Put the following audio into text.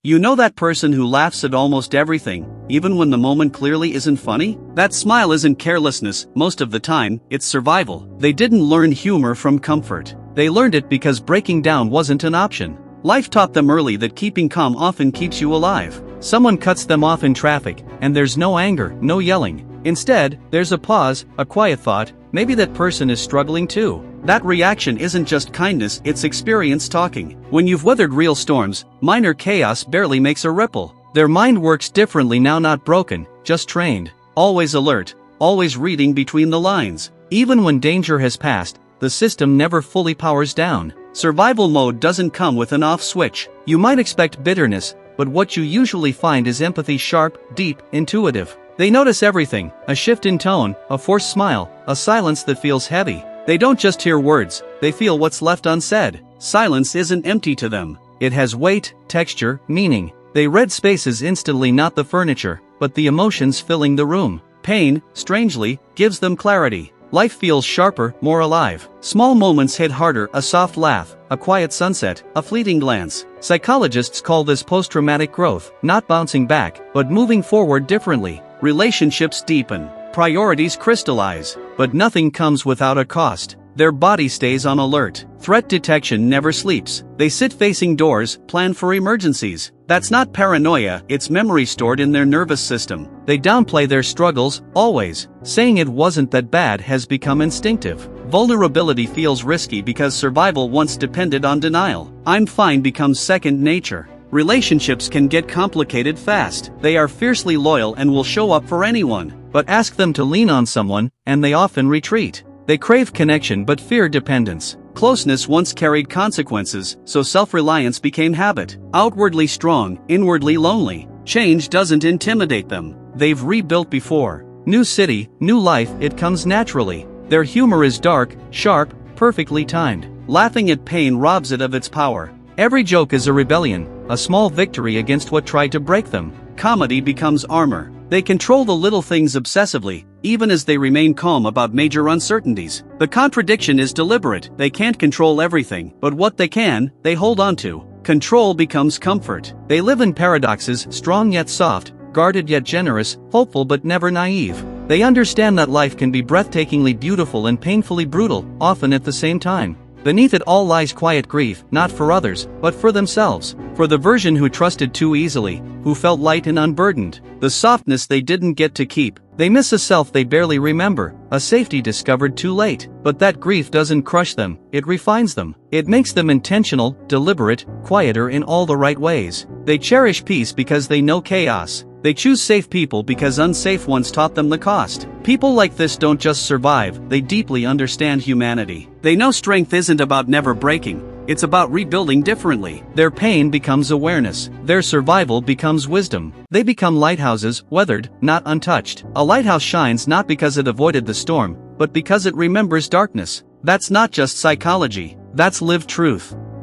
You know that person who laughs at almost everything, even when the moment clearly isn't funny? That smile isn't carelessness, most of the time, it's survival. They didn't learn humor from comfort. They learned it because breaking down wasn't an option. Life taught them early that keeping calm often keeps you alive. Someone cuts them off in traffic, and there's no anger, no yelling. Instead, there's a pause, a quiet thought, maybe that person is struggling too. That reaction isn't just kindness, it's experience talking. When you've weathered real storms, minor chaos barely makes a ripple. Their mind works differently now, not broken, just trained. Always alert, always reading between the lines. Even when danger has passed, the system never fully powers down. Survival mode doesn't come with an off switch. You might expect bitterness, but what you usually find is empathy, sharp, deep, intuitive. They notice everything, a shift in tone, a forced smile, a silence that feels heavy. They don't just hear words, they feel what's left unsaid. Silence isn't empty to them. It has weight, texture, meaning. They read spaces instantly, not the furniture, but the emotions filling the room. Pain, strangely, gives them clarity. Life feels sharper, more alive. Small moments hit harder, a soft laugh, a quiet sunset, a fleeting glance. Psychologists call this post-traumatic growth, not bouncing back, but moving forward differently. Relationships deepen, priorities crystallize, but nothing comes without a cost. Their body stays on alert. Threat detection never sleeps. They sit facing doors, plan for emergencies. That's not paranoia, it's memory stored in their nervous system. They downplay their struggles, always. Saying it wasn't that bad has become instinctive. Vulnerability feels risky because survival once depended on denial. I'm fine becomes second nature. Relationships can get complicated fast. They are fiercely loyal and will show up for anyone. But ask them to lean on someone, and they often retreat. They crave connection but fear dependence. Closeness once carried consequences, so self-reliance became habit. Outwardly strong, inwardly lonely. Change doesn't intimidate them. They've rebuilt before. New city, new life, it comes naturally. Their humor is dark, sharp, perfectly timed. Laughing at pain robs it of its power. Every joke is a rebellion, a small victory against what tried to break them. Comedy becomes armor. They control the little things obsessively, even as they remain calm about major uncertainties. The contradiction is deliberate. They can't control everything, but what they can, they hold on to. Control becomes comfort. They live in paradoxes, strong yet soft, guarded yet generous, hopeful but never naive. They understand that life can be breathtakingly beautiful and painfully brutal, often at the same time. Beneath it all lies quiet grief, not for others, but for themselves. For the version who trusted too easily, who felt light and unburdened. The softness they didn't get to keep. They miss a self they barely remember, a safety discovered too late. But that grief doesn't crush them, it refines them. It makes them intentional, deliberate, quieter in all the right ways. They cherish peace because they know chaos. They choose safe people because unsafe ones taught them the cost. People like this don't just survive, they deeply understand humanity. They know strength isn't about never breaking, it's about rebuilding differently. Their pain becomes awareness. Their survival becomes wisdom. They become lighthouses, weathered, not untouched. A lighthouse shines not because it avoided the storm, but because it remembers darkness. That's not just psychology, that's lived truth.